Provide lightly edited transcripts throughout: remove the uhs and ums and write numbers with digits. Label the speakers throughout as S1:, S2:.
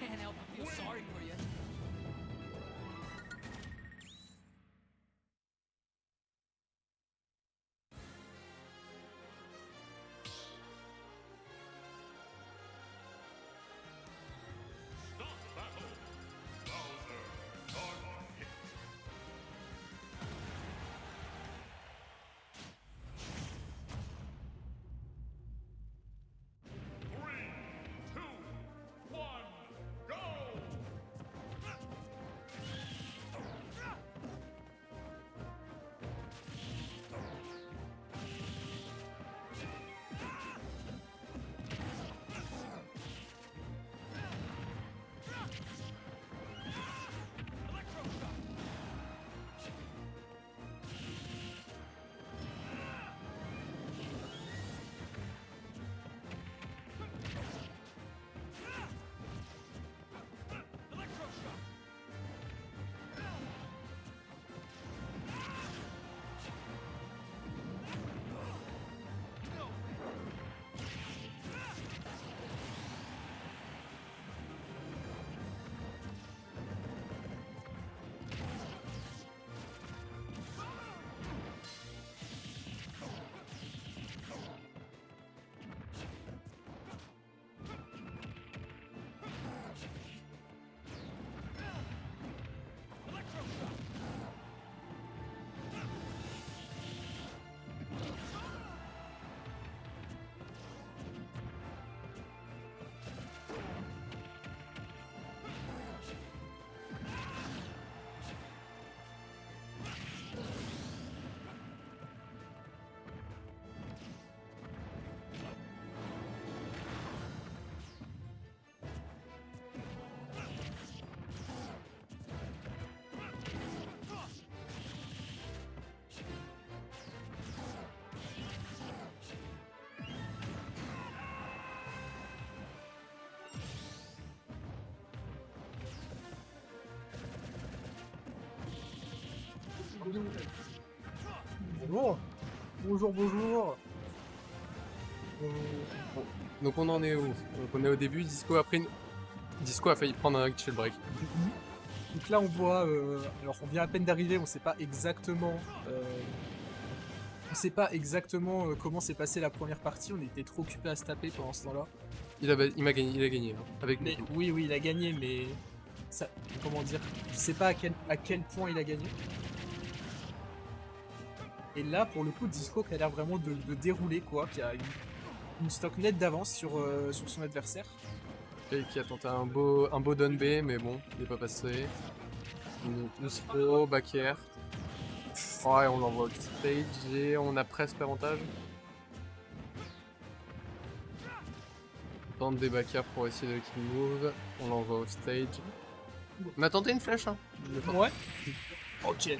S1: can't help but feel sorry for you.
S2: Bonjour. Bonjour, bonjour.
S3: Bon. Donc on en est où? Donc on est au début, Disco a failli prendre un chill break.
S2: Donc là on voit, alors on vient à peine d'arriver, on sait pas exactement, comment s'est passée la première partie, on était trop occupé à se taper pendant ce temps-là.
S3: Il a gagné hein, avec
S2: Mais
S3: beaucoup.
S2: oui, il a gagné, mais ça, comment dire, je sais pas à quel point il a gagné. Et là pour le coup Disco qui a l'air vraiment de dérouler quoi, qui a une stock nette d'avance sur son adversaire.
S3: Et qui a tenté un beau down B, mais bon, il n'est pas passé. Une throw, back air. Ouais, on l'envoie au stage et on a presque l'avantage. On tente des back air pour essayer de kill move. On l'envoie au stage. On a tenté une flèche, hein.
S2: Ouais. Ok.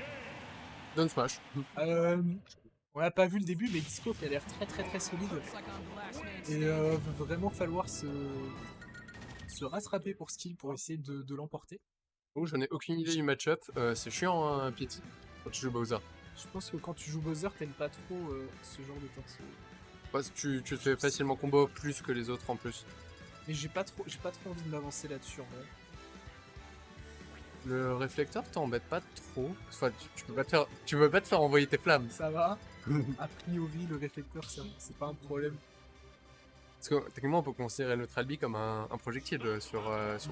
S3: Down smash.
S2: On n'a pas vu le début, mais Disco qui a l'air très solide.
S1: Looks like I'm the last man
S2: Et
S1: standing.
S2: va vraiment falloir se rattraper pour skill pour essayer de l'emporter.
S3: Oh, j'en ai aucune idée du match-up. C'est chiant, hein, Pete, quand tu joues Bowser.
S2: Je pense que quand tu joues Bowser, t'aimes pas trop ce genre de perso.
S3: Parce que tu te fais facilement combo plus que les autres en plus.
S2: Mais j'ai pas trop envie de m'avancer là-dessus en vrai.
S3: Le réflecteur t'embête pas trop. Enfin, tu peux pas te faire envoyer tes flammes.
S2: Ça va. A priori, le réflecteur, c'est pas un problème.
S3: Parce que techniquement, on peut considérer le Neutral B comme un projectile sur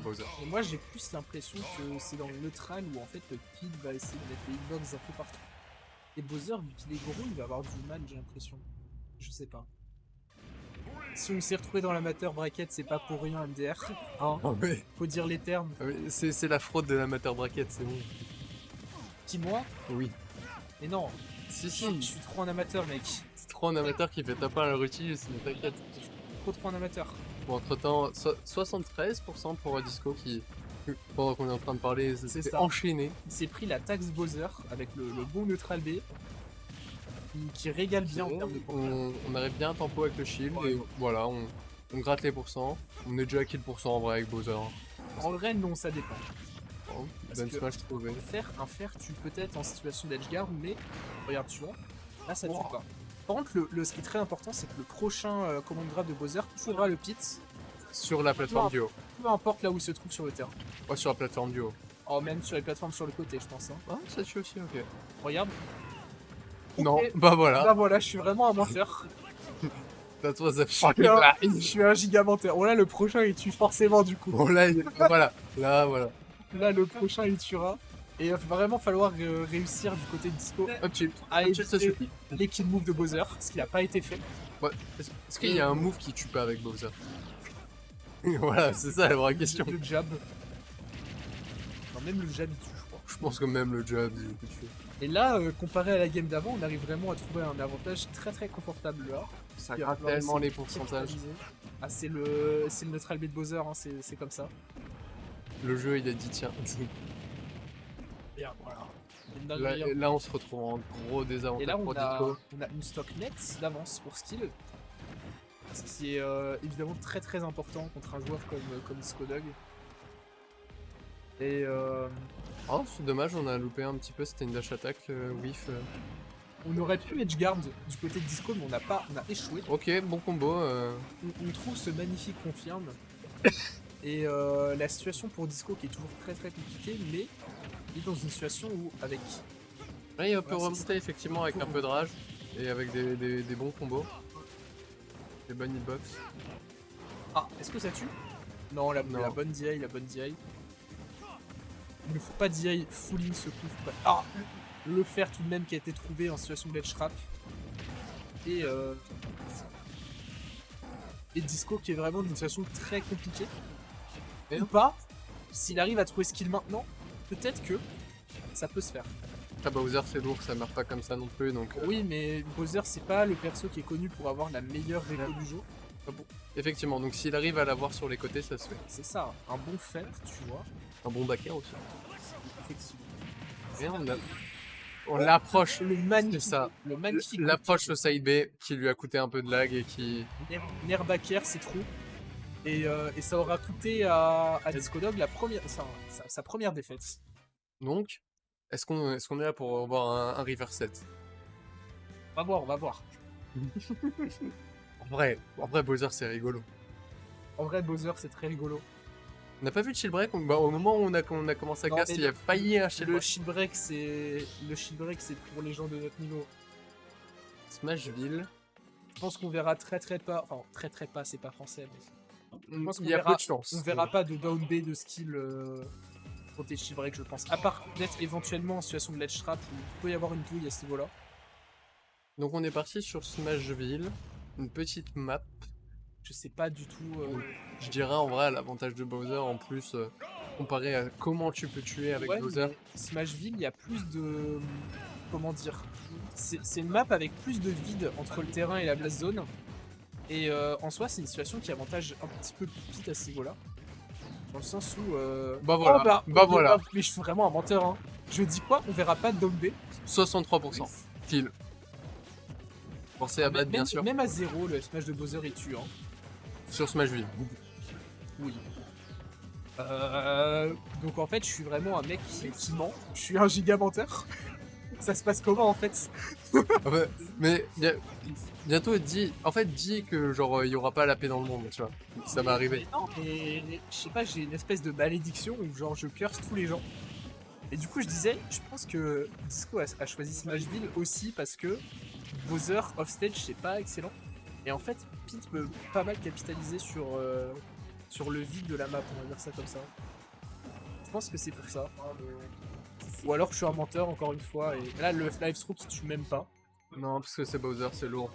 S3: Bowser.
S2: Et moi, j'ai plus l'impression que c'est dans le neutral où en fait le kid va essayer de mettre les hitbox un peu partout. Et Bowser, vu qu'il est gros, il va avoir du mal, j'ai l'impression. Je sais pas. Si on s'est retrouvé dans l'amateur bracket, c'est pas pour rien MDR. Hein,
S3: Oh, mais...
S2: faut dire les termes.
S3: C'est la fraude de l'amateur bracket, c'est bon.
S2: Dis-moi.
S3: Oui.
S2: Mais non,
S3: Si,
S2: je suis trop un amateur, mec.
S3: C'est trop un amateur qui fait taper un routine, mais t'inquiète.
S2: Trop un amateur.
S3: Bon, entre temps, 73% pour Disco qui, pendant qu'on est en train de parler,
S2: C'est
S3: s'est
S2: ça.
S3: enchaîné.
S2: Il s'est pris la taxe Bowser avec le bon neutral B. Qui régale bien en termes de points.
S3: On arrive bien à tempo avec le shield
S2: Ouais.
S3: et voilà, on gratte les pourcents. On est déjà à kill pourcent en vrai avec Bowser.
S2: En vrai, non, ça dépend.
S3: Bon,
S2: Parce
S3: Down
S2: que-
S3: smash trouvé.
S2: Un fer tue peut-être en situation d'edge guard, mais regarde, tu vois, là ça tue
S3: Oh.
S2: pas. Par contre, ce qui est très important, c'est que le prochain command grab de Bowser tuera le pit
S3: Sur la plateforme du haut.
S2: Peu importe là où il se trouve sur le terrain.
S3: Ouais, sur la plateforme du haut.
S2: Oh, même sur les plateformes sur le côté, je pense. Hein.
S3: Ah, ça tue aussi, ok.
S2: Regarde.
S3: Non,
S2: Ok.
S3: bah voilà.
S2: Bah voilà, je suis vraiment un menteur.
S3: T'as toi, ça
S2: Je suis un giga menteur. Oh là, le prochain il tue forcément du coup.
S3: Bon, là, voilà. Là, voilà.
S2: Là, le prochain il tuera. Et il va vraiment falloir réussir du côté de Disco
S3: Hop, chill.
S2: à
S3: Hop, chill, ça
S2: éviter
S3: suffit.
S2: les kill moves de Bowser, ce qui n'a pas été fait.
S3: Ouais. Est-ce qu'il y a un move qui tue pas avec Bowser? Voilà, c'est ça la vraie question.
S2: Le jab. Non, même le jab il tue, je crois.
S3: Je pense que même le jab, il peut tuer.
S2: Et là, comparé à la game d'avant, on arrive vraiment à trouver un avantage très très confortable là.
S3: Ça
S2: Il va
S3: gratte
S2: falloir
S3: tellement
S2: essayer
S3: les
S2: de
S3: pourcentages.
S2: capitaliser. Ah, c'est le neutral B de Bowser, hein, c'est comme ça.
S3: Le jeu, il a dit tiens.
S2: Et voilà. Une
S3: Là,
S2: dinguerie, hein.
S3: là, on se retrouve en gros
S2: Et
S3: désavantage
S2: là,
S3: pour
S2: on a
S3: Disco.
S2: une stock nette d'avance pour skill. Ce qui est évidemment très très important contre un joueur comme Disco Dog. Et
S3: Oh, c'est dommage, on a loupé un petit peu, c'était une dash attack, whiff.
S2: on aurait pu edgeguard du côté de Disco, mais on a échoué.
S3: Ok, bon combo.
S2: On trouve ce magnifique confirme. Et la situation pour Disco qui est toujours très très compliquée, mais il est dans une situation où avec...
S3: Là, il peut
S2: Ouais, c'est
S3: remonter effectivement avec un peu de rage et avec des bons combos. Des bonnes hitbox.
S2: Ah, est-ce que ça tue? Non, la
S3: Non.
S2: bonne DI, la bonne DI. Il ne faut pas DI full in ce coup. Faut pas- Ah, le fer tout de même qui a été trouvé en situation de ledge trap. Et Disco qui est vraiment dans une situation très compliquée.
S3: Et
S2: Ou pas, s'il arrive à trouver skill maintenant, peut-être que ça peut se faire.
S3: Ah, Bowser, c'est lourd, ça meurt pas comme ça non plus, donc.
S2: Oui, mais Bowser, c'est pas le perso qui est connu pour avoir la meilleure réco du jeu.
S3: Effectivement, donc s'il arrive à l'avoir sur les côtés, ça se fait.
S2: C'est ça, un bon fer, tu vois.
S3: Un bon backer aussi.
S2: Effectivement.
S3: Et on l'approche.
S2: Le magnifique,
S3: ça.
S2: le magnifique
S3: L'approche au side B qui lui a coûté un peu de lag et qui.
S2: Nerbaker, c'est trop. Et ça aura coûté à Disco Dog sa première défaite.
S3: Donc, est-ce qu'on est là pour avoir un river set?
S2: On va voir.
S3: En vrai, Bowser, c'est rigolo.
S2: En vrai, Bowser, c'est très rigolo.
S3: On n'a pas vu de shield break bah, au moment où on a commencé à
S2: Non,
S3: cast,
S2: mais
S3: il y a failli un shield
S2: Le
S3: break.
S2: shield break, c'est pour les gens de notre niveau.
S3: Smashville.
S2: Je pense qu'on verra très pas. Enfin, très pas, c'est pas français. Mais pense qu'on
S3: Il y a
S2: verra-
S3: peu de chance.
S2: on verra pas de down B de skill côté shield break, je pense. À part peut-être éventuellement en situation de ledge trap où il peut y avoir une douille à ce niveau-là.
S3: Donc on est parti sur Smashville, une petite map.
S2: Je sais pas du tout.
S3: Je dirais en vrai l'avantage de Bowser en plus comparé à comment tu peux tuer avec
S2: Ouais,
S3: Bowser.
S2: mais Smashville, il y a plus de. Comment dire? C'est une map avec plus de vide entre le terrain et la blast zone. Et en soi, c'est une situation qui avantage un petit peu Pete à ce niveau-là. Dans le sens où.
S3: Bah voilà, bah voilà.
S2: Mais je suis vraiment un menteur, hein. Je dis quoi? On verra pas de down B.
S3: 63%. Kill. Pensez à battre bien sûr.
S2: Même à 0, le smash de Bowser est tuant.
S3: Sur Smashville.
S2: Oui. Donc en fait, je suis vraiment un mec qui ment. Je suis un giga menteur. Ça se passe comment en fait?
S3: Enfin, mais bientôt dis que genre il y aura pas la paix dans le monde, tu vois. Ça va arriver.
S2: Mais non, mais je sais pas, j'ai une espèce de malédiction où genre je curse tous les gens. Et du coup, je disais, je pense que Disco a choisi Smashville aussi parce que Bowser offstage c'est pas excellent. Et en fait, Pete peut pas mal capitaliser sur le vide de la map, on va dire ça comme ça. Je pense que c'est pour ça. Ou alors je suis un menteur encore une fois. Et là, le live through qui tue même pas.
S3: Non, parce que c'est Bowser, c'est lourd.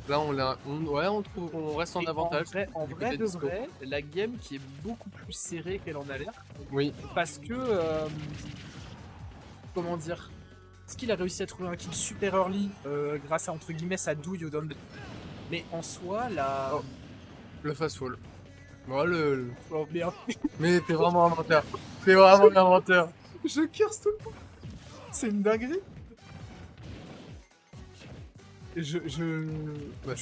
S3: Là on reste en
S2: Et
S3: avantage.
S2: En
S3: du
S2: vrai
S3: côté
S2: de
S3: Disco.
S2: vrai, la game qui est beaucoup plus serrée qu'elle en a l'air.
S3: Oui.
S2: Parce que. Comment dire? Est-ce qu'il a réussi à trouver un kill super early grâce à entre guillemets sa douille au down. Mais en soi, la.
S3: Oh. Le fast fall.
S2: Oh merde.
S3: Mais t'es vraiment un menteur. T'es vraiment un menteur.
S2: Je curse tout le temps. C'est une dinguerie.
S3: Parce
S2: je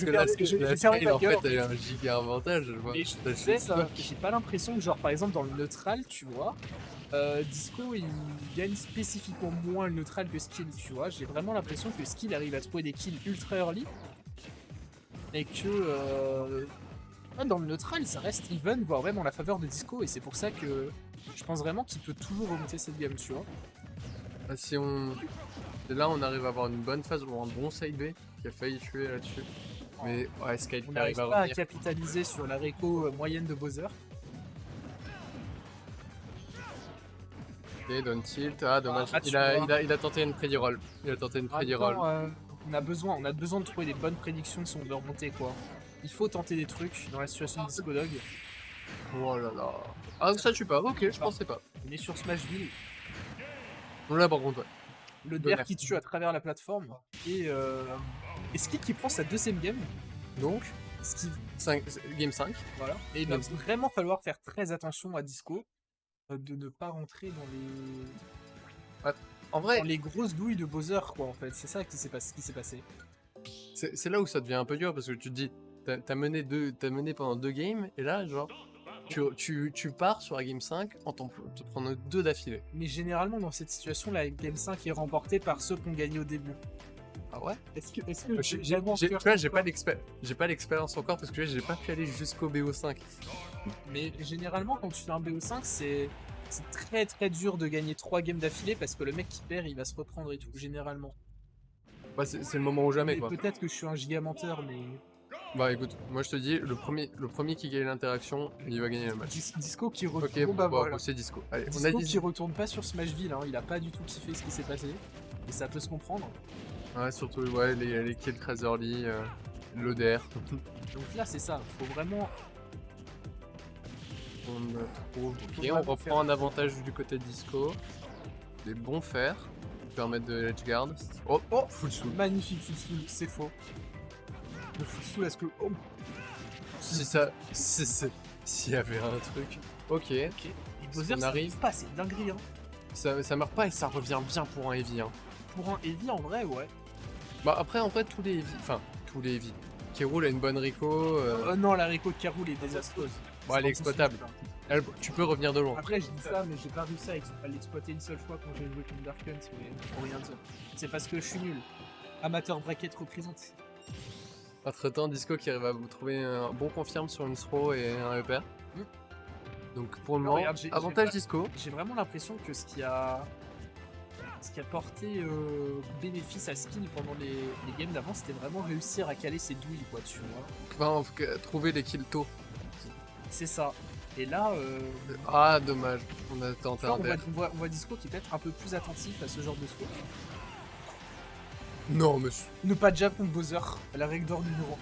S3: que
S2: garde-
S3: là,
S2: j'ai
S3: la
S2: fermé
S3: scale,
S2: ma
S3: en
S2: gueule,
S3: fait, elle a un giga avantage. Je vois.
S2: Et je
S3: T'as
S2: disais,
S3: juste peur.
S2: j'ai pas l'impression que, genre, par exemple, dans le neutral, tu vois, Disco, il gagne spécifiquement moins le neutral que Skill, tu vois. J'ai vraiment l'impression que Skill arrive à trouver des kills ultra early. mais que dans le neutral, ça reste even, voire même en la faveur de Disco, et c'est pour ça que je pense vraiment qu'il peut toujours remonter cette game, tu vois.
S3: Ah, si on... Là, on arrive à avoir une bonne phase ou un bon side B qui a failli tuer là-dessus. Mais ouais, Skype
S2: On
S3: arrive
S2: n'arrive
S3: à
S2: pas à
S3: revenir.
S2: capitaliser sur la réco moyenne de Bowser.
S3: Ok, down tilt. Ah, dommage.
S2: Ah, tu
S3: il, a,
S2: vois.
S3: il a tenté une prédit roll. Il a tenté une
S2: En même
S3: prédit roll.
S2: temps, on a besoin de trouver les bonnes prédictions si on veut remonter, quoi. Il faut tenter des trucs dans la situation de Disco Dog.
S3: Oh là là. Ah, ça tue pas. Ok, je pensais pas.
S2: On est sur Smashville.
S3: Là, par contre, ouais.
S2: Le
S3: Donner.
S2: DR qui tue à travers la plateforme. Et Skid qui prend sa deuxième game. Donc, Skid,
S3: Game 5.
S2: voilà. Et il va vraiment falloir faire très attention à Disco. De ne pas rentrer dans
S3: En vrai,
S2: les grosses douilles de Bowser, quoi, en fait. C'est ça qui s'est passé.
S3: c'est là où ça devient un peu dur parce que tu te dis, t'as mené pendant 2 games et là, genre, tu pars sur la game 5 en te prenant 2 d'affilée.
S2: Mais généralement, dans cette situation, la game 5 est remportée par ceux qui ont gagné au début.
S3: Ah ouais?
S2: Est-ce que
S3: Tu vois, j'ai pas l'expérience encore parce que j'ai pas pu aller jusqu'au BO5.
S2: Mais généralement, quand tu fais un BO5, c'est très très dur de gagner 3 games d'affilée parce que le mec qui perd, il va se reprendre et tout, généralement.
S3: Bah, c'est le moment ou jamais,
S2: Mais
S3: quoi.
S2: peut-être que je suis un giga-menteur, mais
S3: Bah écoute, moi je te dis, le premier qui gagne l'interaction, il va gagner le match.
S2: Disco qui retourne.
S3: Ok,
S2: Bon, bah voilà.
S3: c'est Disco. Allez, on a
S2: Disco
S3: dit.
S2: qui retourne pas sur Smashville, hein. Il a pas du tout kiffé ce qui s'est passé. Et ça peut se comprendre.
S3: Ouais, surtout, ouais, les kills très early, l'ODR.
S2: Donc là, c'est ça. Faut vraiment.
S3: Ok, on reprend un avantage du côté de Disco. Des bons fers qui permettent de edgeguard. Oh, full soul.
S2: Magnifique Futsu, c'est faux. Le Futsu, est-ce que. Oh,
S3: Si ça. S'il y avait un truc. Ok.
S2: ok. Et Bowser,
S3: On
S2: ça
S3: arrive.
S2: arrive pas, c'est dinguerie, hein.
S3: Ça meurt pas et ça revient bien pour un heavy. Hein.
S2: Pour un Heavy, en vrai, ouais.
S3: Bah après, en fait, tous les heavy. Enfin, tous les heavy. Qui roule a une bonne Rico.
S2: Non, la Rico de Karul est désastreuse.
S3: Bon, elle est exploitable. Tu peux revenir de loin.
S2: Après, je dis ça, mais j'ai pas réussi à l'exploiter une seule fois quand j'ai joué contre Dark Hunt, mais faut rien dire. C'est parce que je suis nul. Amateur bracket représente.
S3: Entre-temps, Disco qui arrive à vous trouver un bon confirme sur une throw et un upper. Donc pour le
S2: Non,
S3: moment,
S2: regarde, j'ai
S3: avantage
S2: pas-
S3: Disco.
S2: J'ai vraiment l'impression que ce qui a porté bénéfice à Skin pendant les games d'avant, c'était vraiment réussir à caler ses douilles, quoi, tu vois.
S3: Enfin, en tout cas, trouver les kills tôt.
S2: C'est ça. Et là,
S3: Ah, dommage. On a tenté
S2: là,
S3: un dash.
S2: on voit Disco qui peut être un peu plus attentif à ce genre de truc.
S3: Non, monsieur.
S2: Ne pas jab contre Bowser, la règle d'or numéro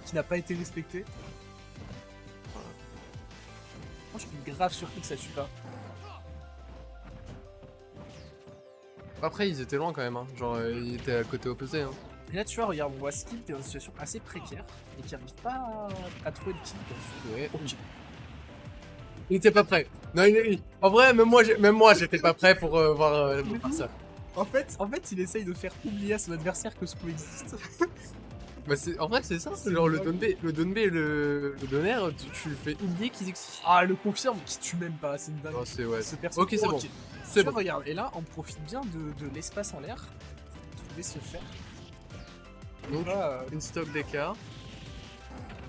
S2: 1, qui n'a pas été respectée. Moi, je suis grave surpris que ça tue pas.
S3: Après, ils étaient loin quand même. Hein. Genre, ils étaient à côté opposé. Hein.
S2: Et là, tu vois, regarde, on voit Skill qui est dans une situation assez précaire et qui arrive pas à trouver le kill.
S3: Ouais.
S2: Ok.
S3: Il était pas prêt. Non, en vrai, même moi, j'étais pas prêt pour voir ça.
S2: En fait, il essaye de faire oublier à son adversaire que ce coup existe.
S3: Bah, en vrai, c'est ça.
S2: C'est
S3: Genre, le
S2: dingue.
S3: Donbe et le Donner, tu le fais oublier qu'ils existent.
S2: Ah, le confirme, qui tue même pas, c'est une dingue.
S3: Oh, c'est ouais.
S2: Ce perso-
S3: Ok, c'est bon.
S2: Tu
S3: C'est
S2: vois,
S3: bon.
S2: regarde, et là, on profite bien de l'espace en l'air pour trouver ce fer.
S3: Donc,
S2: Là,
S3: une stock d'écart.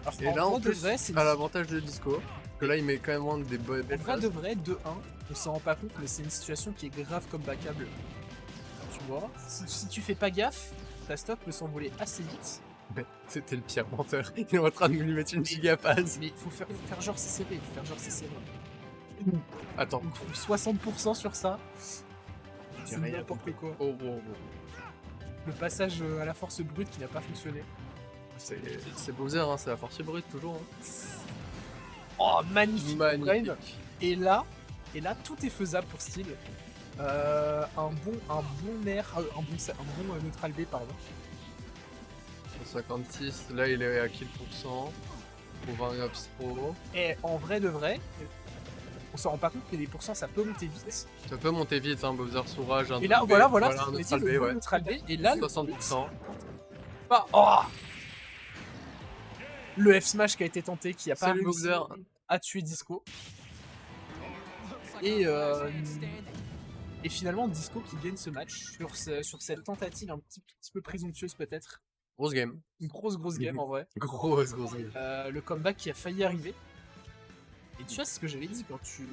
S2: alors,
S3: Et
S2: en
S3: là, en
S2: vrai de
S3: plus,
S2: vrai, c'est
S3: à l'avantage de Disco, que là, il met quand même des belles
S2: En vrai
S3: phases.
S2: de vrai, 2-1, on s'en rend pas compte, mais c'est une situation qui est grave comme backable. Tu vois, si tu fais pas gaffe, ta stock peut s'envoler assez vite.
S3: Mais c'était le pire menteur. Il est en train de lui mettre une gigaphase.
S2: Mais faut faire genre c'est serré,
S3: Attends.
S2: On trouve 60% sur ça. C'est
S3: rien
S2: n'importe quoi.
S3: Oh, oh, oh.
S2: Le passage à la force brute qui n'a pas fonctionné.
S3: C'est Bowser, hein, c'est la force brute toujours. Hein.
S2: Oh, magnifique.
S3: Magnifique.
S2: Brain. Et là, tout est faisable pour Steel. Un bon neutral B, pardon.
S3: 56, là il est à kill %. Pour 20 ups pro.
S2: Et en vrai de vrai, on s'en rend pas compte que les pourcents ça peut monter vite.
S3: Ça peut monter vite, hein, Bowser Sourage.
S2: Et là, voilà,
S3: un
S2: on dit
S3: neutral
S2: le
S3: B,
S2: bon
S3: ouais.
S2: neutral B. Et là,
S3: 60%.
S2: le F-Smash qui a été tenté, qui a pas
S3: Salut,
S2: réussi
S3: Bowser.
S2: à tuer Disco. Et finalement, Disco qui gagne ce match sur cette tentative un petit peu présomptueuse peut-être
S3: Grosse game.
S2: Une grosse game en vrai.
S3: Grosse game.
S2: Le comeback qui a failli arriver. Et tu vois, c'est ce que j'avais dit quand tu